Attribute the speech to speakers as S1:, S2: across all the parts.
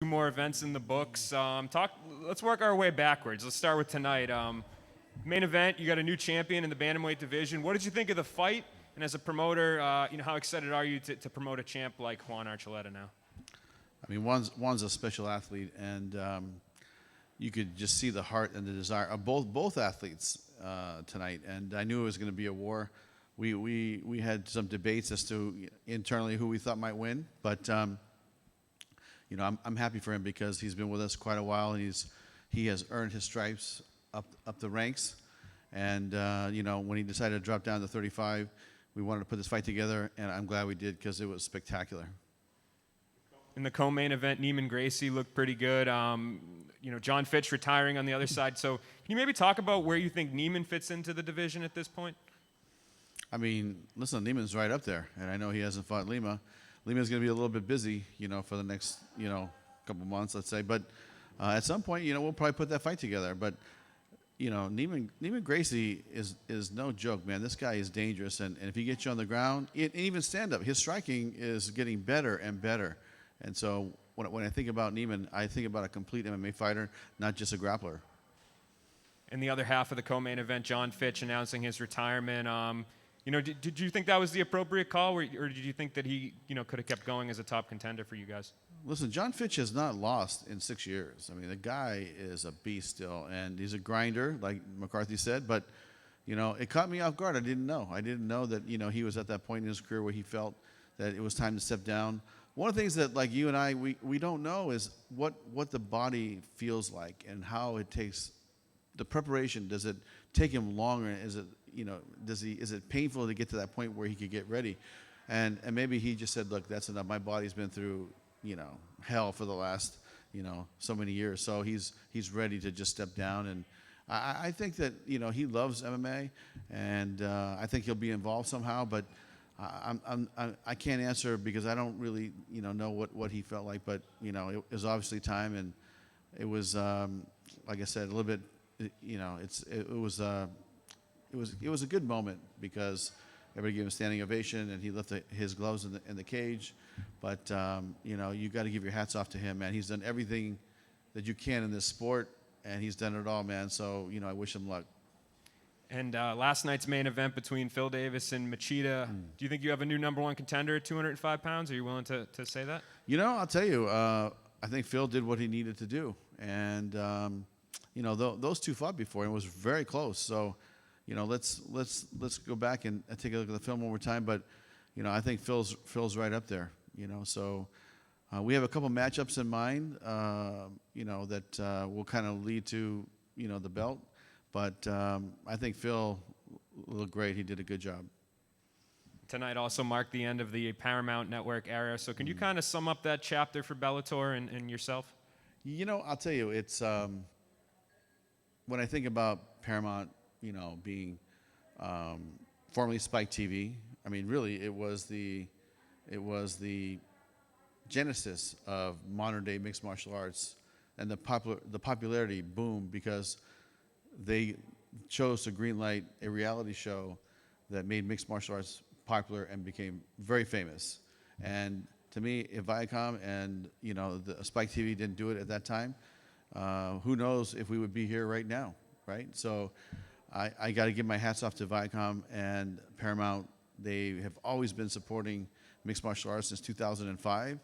S1: more events in the books. Let's work our way backwards. Let's start with tonight. Main event, you got a new champion in the bantamweight division. What did you think of the fight? And as a promoter, how excited are you to promote a champ like Juan Archuleta now?
S2: I mean, Juan's a special athlete, and you could just see the heart and the desire of both athletes tonight. And I knew it was going to be a war. We had some debates as to internally who we thought might win, but I'm happy for him because he's been with us quite a while, and he has earned his stripes up the ranks. And when he decided to drop down to 35, we wanted to put this fight together, and I'm glad we did because it was spectacular.
S1: In the co-main event, Neiman Gracie looked pretty good. John Fitch retiring on the other side. So can you maybe talk about where you think Neiman fits into the division at this point?
S2: I mean, listen, Neiman's right up there, and I know he hasn't fought Lima. Lima's going to be a little bit busy, for the next, couple months, let's say. But at some point, we'll probably put that fight together. But, Neiman Gracie is no joke, man. This guy is dangerous, and if he gets you on the ground, even stand-up, his striking is getting better and better. And so when I think about Neiman, I think about a complete MMA fighter, not just a grappler.
S1: In the other half of the co-main event, John Fitch announcing his retirement. Did you think that was the appropriate call, or did you think that he, could have kept going as a top contender for you guys?
S2: Listen, John Fitch has not lost in 6 years. I mean, the guy is a beast still, and he's a grinder, like McCarthy said. But, it caught me off guard. I didn't know. I didn't know that, he was at that point in his career where he felt that it was time to step down. One of the things that, like you and I, we don't know is what the body feels like and how it takes the preparation. Does it take him longer? Is it is it painful to get to that point where he could get ready? And maybe he just said, look, that's enough. My body's been through, hell for the last, so many years. So he's ready to just step down. And I think that, he loves MMA, and I think he'll be involved somehow. But I can't answer because I don't really, know what he felt like. But, it was obviously time, and it was, like I said, a little bit, it was a good moment because everybody gave him a standing ovation, and he left his gloves in the cage. But you got to give your hats off to him, man. He's done everything that you can in this sport, and he's done it all, man. So I wish him luck.
S1: And last night's main event between Phil Davis and Machida. Do you think you have a new number one contender at 205 pounds? Are you willing to say that?
S2: I'll tell you. I think Phil did what he needed to do, and those two fought before, and it was very close. So. Let's go back and take a look at the film one more time. But, I think Phil's right up there. So we have a couple matchups in mind, that will kind of lead to, the belt. But I think Phil looked great. He did a good job.
S1: Tonight also marked the end of the Paramount Network era. So can you kind of sum up that chapter for Bellator and yourself?
S2: I'll tell you, it's when I think about Paramount, being formerly Spike TV. I mean, really, it was the genesis of modern day mixed martial arts, and the popularity boomed because they chose to greenlight a reality show that made mixed martial arts popular and became very famous. And to me, if Viacom and the Spike TV didn't do it at that time, who knows if we would be here right now, right? So. I got to give my hats off to Viacom and Paramount. They have always been supporting mixed martial arts since 2005.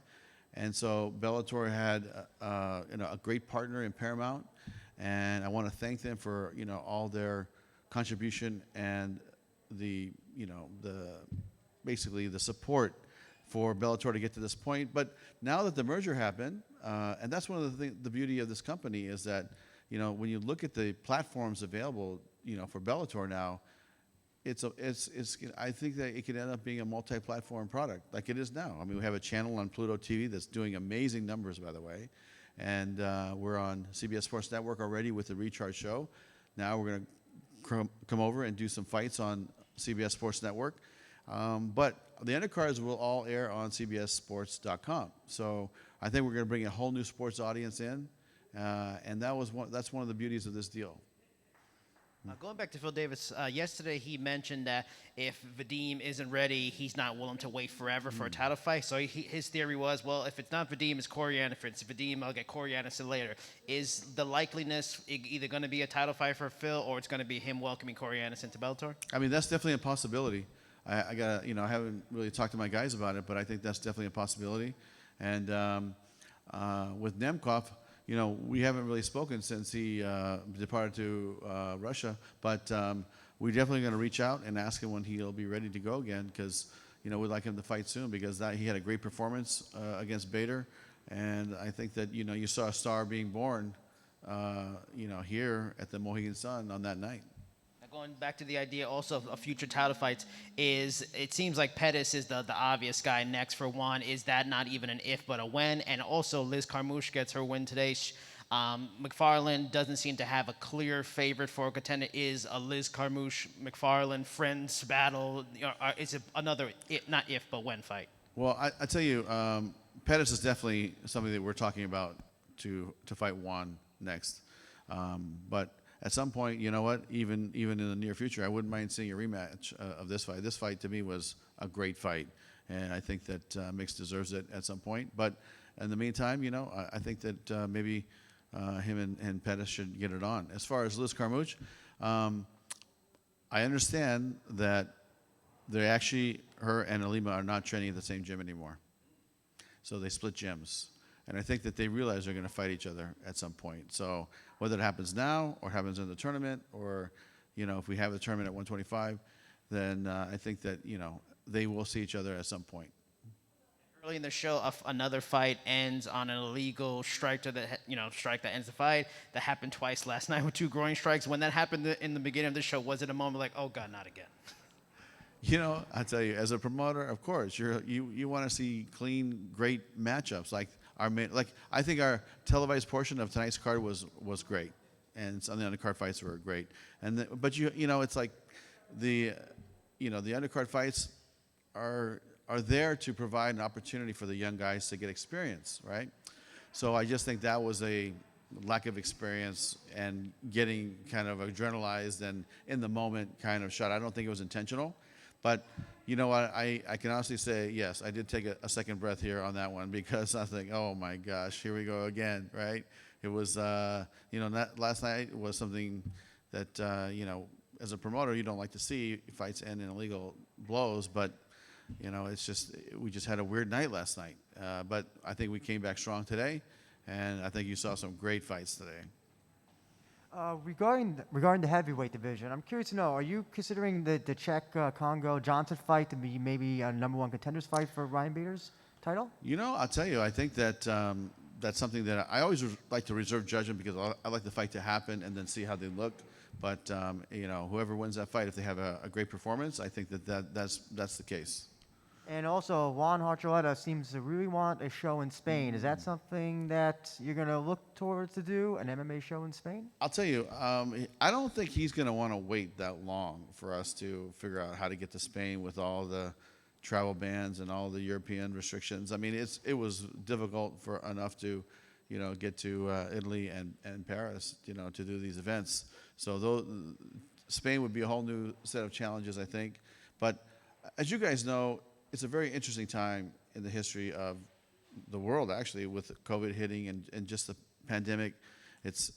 S2: And so Bellator had a great partner in Paramount. And I want to thank them for all their contribution and basically the support for Bellator to get to this point. But now that the merger happened, and that's one of the beauty of this company is that when you look at the platforms available, for Bellator now, I think that it could end up being a multi-platform product like it is now. I mean, we have a channel on Pluto TV that's doing amazing numbers, by the way, and we're on CBS Sports Network already with the Recharge show. Now we're going to come over and do some fights on CBS Sports Network, but the undercards will all air on CBSSports.com. So I think we're going to bring a whole new sports audience in, and that's one of the beauties of this deal.
S3: Going back to Phil Davis, yesterday he mentioned that if Vadim isn't ready, he's not willing to wait forever for a title fight. So his theory was, well, if it's not Vadim, it's Corey Anderson. If it's Vadim, I'll get Corey Anderson later. Is the likeliness either going to be a title fight for Phil, or it's going to be him welcoming Corey Anderson to Bellator?
S2: I mean, that's definitely a possibility. I got, I haven't really talked to my guys about it, but I think that's definitely a possibility. And with Nemkov, we haven't really spoken since he departed to Russia, but we're definitely going to reach out and ask him when he'll be ready to go again, because we'd like him to fight soon, because he had a great performance against Bader, and I think that you saw a star being born, here at the Mohegan Sun on that night.
S3: Going back to the idea also of future title fights, it seems like Pettis is the obvious guy next for Juan. Is that not even an if but a when? And also Liz Carmouche gets her win today. McFarlane doesn't seem to have a clear favorite for a contender. Is a Liz Carmouche McFarlane friends battle? Is it another not if but when fight?
S2: Well, I tell you, Pettis is definitely something that we're talking about to fight Juan next, but at some point, you know what? Even in the near future, I wouldn't mind seeing a rematch of this fight. This fight to me was a great fight, and I think that Mix deserves it at some point. But in the meantime, I think that maybe him and Pettis should get it on. As far as Liz Carmouche, I understand that her and Alima are not training at the same gym anymore, so they split gyms. And I think that they realize they're going to fight each other at some point. So whether it happens now or happens in the tournament, or, if we have the tournament at 125, then I think that, they will see each other at some point.
S3: Early in the show, another fight ends on an illegal strike that ends the fight. That happened twice last night with 2 groin strikes. When that happened in the beginning of the show, was it a moment like, oh God, not again?
S2: I tell you, as a promoter, of course, you want to see clean, great matchups. I think our televised portion of tonight's card was great, and some of the undercard fights were great. But it's like the undercard fights are there to provide an opportunity for the young guys to get experience, right? So I just think that was a lack of experience and getting kind of adrenalized and in the moment kind of shot. I don't think it was intentional. But you know what? I can honestly say, yes, I did take a second breath here on that one, because I think, oh my gosh, here we go again, right? It was, last night was something that, as a promoter, you don't like to see fights end in illegal blows, but, it's just, we just had a weird night last night. But I think we came back strong today, and I think you saw some great fights today.
S4: Regarding the heavyweight division, I'm curious to know, are you considering the Czech Congo Johnson fight to be maybe a #1 contenders fight for Ryan Bader's title?
S2: I'll tell you, I think that that's something that I always like to reserve judgment, because I like the fight to happen and then see how they look. But whoever wins that fight, if they have a great performance, I think that's the case.
S4: And also, Juan Archuleta seems to really want a show in Spain. Is that something that you're going to look towards to do, an MMA show in Spain?
S2: I'll tell you, I don't think he's going to want to wait that long for us to figure out how to get to Spain with all the travel bans and all the European restrictions. I mean, it was difficult enough to, get to Italy and Paris, to do these events. So Spain would be a whole new set of challenges, I think. But as you guys know, it's a very interesting time in the history of the world, actually, with COVID hitting and just the pandemic. It's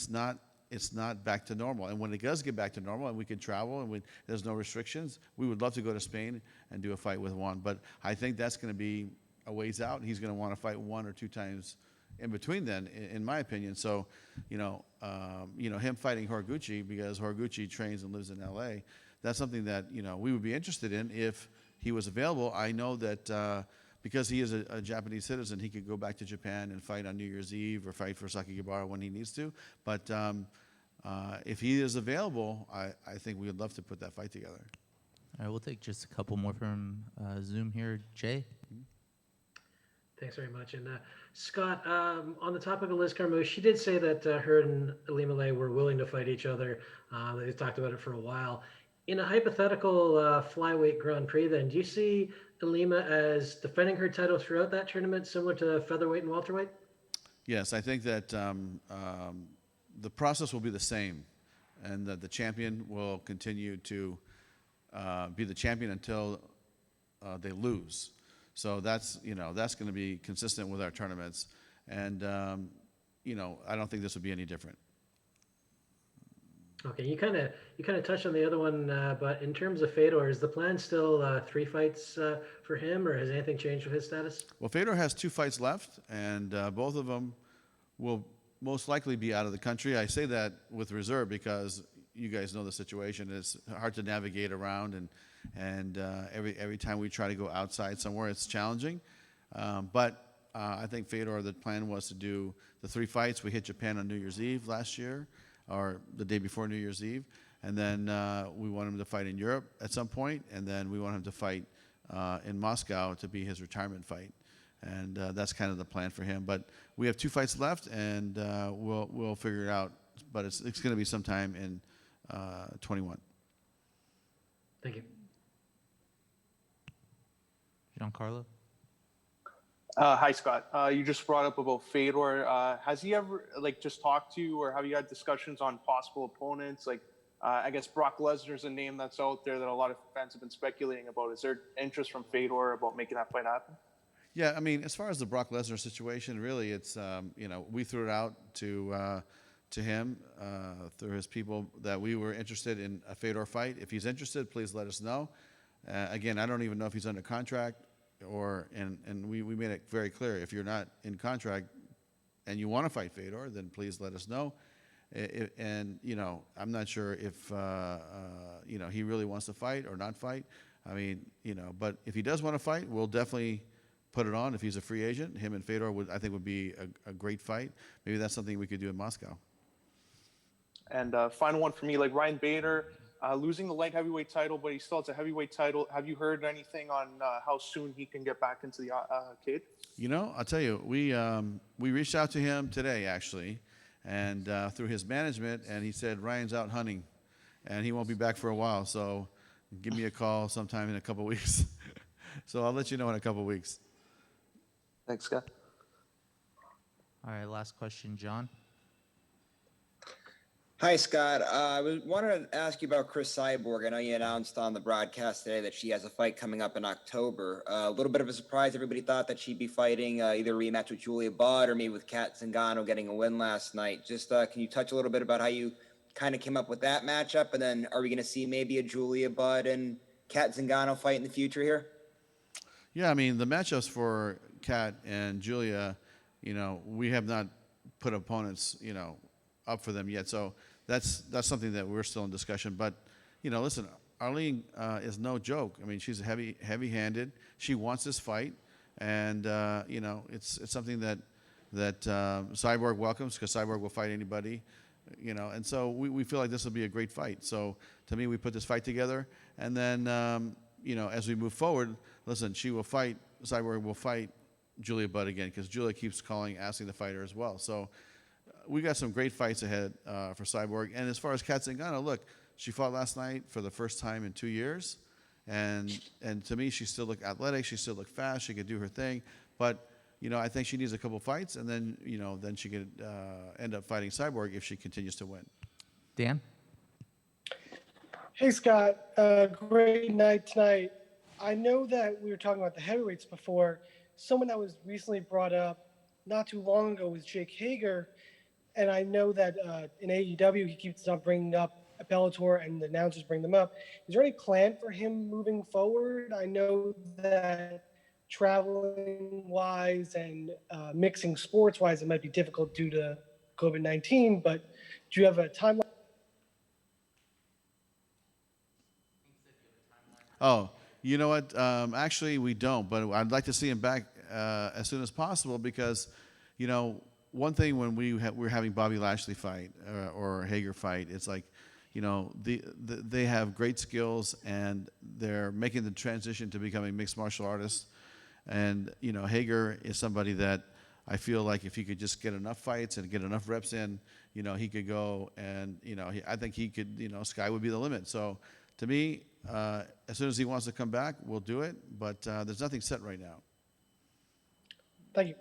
S2: not back to normal. And when it does get back to normal and we can travel and there's no restrictions, we would love to go to Spain and do a fight with Juan. But I think that's going to be a ways out, and he's going to want to fight 1 or 2 times in between then, in my opinion. So, him fighting Horiguchi, because Horiguchi trains and lives in L.A., that's something that, we would be interested in if he was available. I know that because he is a Japanese citizen, he could go back to Japan and fight on New Year's Eve or fight for Sakakibara when he needs to. But if he is available, I think we would love to put that fight together.
S5: All right, we'll take just a couple more from Zoom here. Jay?
S6: Thanks very much. And Scott, on the topic of Liz Carmouche, she did say that her and Elimele were willing to fight each other. They talked about it for a while. In a hypothetical flyweight Grand Prix, then, do you see Elima as defending her title throughout that tournament, similar to featherweight and welterweight?
S2: Yes, I think that the process will be the same and that the champion will continue to be the champion until they lose. So that's going to be consistent with our tournaments, and I don't think this will be any different.
S6: Okay, you kind of touched on the other one, but in terms of Fedor, is the plan still 3 fights for him, or has anything changed with his status?
S2: Well, Fedor has 2 fights left, and both of them will most likely be out of the country. I say that with reserve because you guys know the situation. It's hard to navigate around, and every time we try to go outside somewhere, it's challenging. But I think Fedor, the plan was to do the 3 fights. We hit Japan on New Year's Eve last year, or the day before New Year's Eve, and then we want him to fight in Europe at some point, and then we want him to fight in Moscow to be his retirement fight, and that's kind of the plan for him. But we have 2 fights left, and we'll figure it out. But it's going to be sometime in 21.
S6: Thank you.
S5: Giancarlo?
S7: Hi, Scott. You just brought up about Fedor. Has he ever just talked to you, or have you had discussions on possible opponents? I guess Brock Lesnar's a name that's out there that a lot of fans have been speculating about. Is there interest from Fedor about making that fight happen?
S2: Yeah, I mean, as far as the Brock Lesnar situation, really, it's we threw it out to him through his people that we were interested in a Fedor fight. If he's interested, please let us know. Again, I don't even know if he's under contract. And we made it very clear, if you're not in contract and you want to fight Fedor, then please let us know. And I'm not sure if he really wants to fight or not fight. I mean, but if he does want to fight, we'll definitely put it on. If he's a free agent, him and Fedor would be a great fight. Maybe that's something we could do in Moscow.
S7: And final one for me, Ryan Bader. Losing the light heavyweight title, but he still has a heavyweight title. Have you heard anything on how soon he can get back into the cage?
S2: I'll tell you, we reached out to him today, actually, and through his management, and he said Ryan's out hunting, and he won't be back for a while. So give me a call sometime in a couple weeks. So I'll let you know in a couple weeks.
S7: Thanks, Scott.
S5: All right, last question, John.
S8: Hi, Scott. I wanted to ask you about Chris Cyborg. I know you announced on the broadcast today that she has a fight coming up in October. A little bit of a surprise. Everybody thought that she'd be fighting either a rematch with Julia Budd or maybe with Kat Zingano getting a win last night. Just can you touch a little bit about how you kind of came up with that matchup? And then are we going to see maybe a Julia Budd and Kat Zingano fight in the future here?
S2: Yeah, I mean, the matchups for Kat and Julia, we have not put opponents, up for them yet. So that's something that we're still in discussion. But, listen, Arlene is no joke. I mean, she's heavy-handed. She wants this fight. And, it's something that Cyborg welcomes, because Cyborg will fight anybody. And so we feel like this will be a great fight. So to me, we put this fight together. And then, as we move forward, listen, Cyborg will fight Julia Budd again, because Julia keeps asking to fight her as well. So we got some great fights ahead for Cyborg. And as far as Kat Zingano, look, she fought last night for the first time in 2 years. And to me, she still looked athletic. She still looked fast. She could do her thing. But, I think she needs a couple fights, and then, then she could end up fighting Cyborg if she continues to win.
S5: Dan?
S9: Hey, Scott. Great night tonight. I know that we were talking about the heavyweights before. Someone that was recently brought up not too long ago was Jake Hager. And I know that in AEW, he keeps on bringing up Bellator, and the announcers bring them up. Is there any plan for him moving forward? I know that traveling-wise and mixing sports-wise, it might be difficult due to COVID-19, but do you have a timeline?
S2: Oh, you know what? Actually, we don't, but I'd like to see him back as soon as possible, because, one thing when we're having Bobby Lashley fight or Hager fight, it's like, they have great skills, and they're making the transition to becoming mixed martial artists. And, Hager is somebody that I feel like if he could just get enough fights and get enough reps in, he could go, and, I think he could, sky would be the limit. So to me, as soon as he wants to come back, we'll do it. But there's nothing set right now.
S9: Thank you.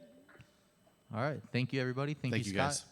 S5: All right. Thank you, everybody. Thank you, Scott.
S2: Guys.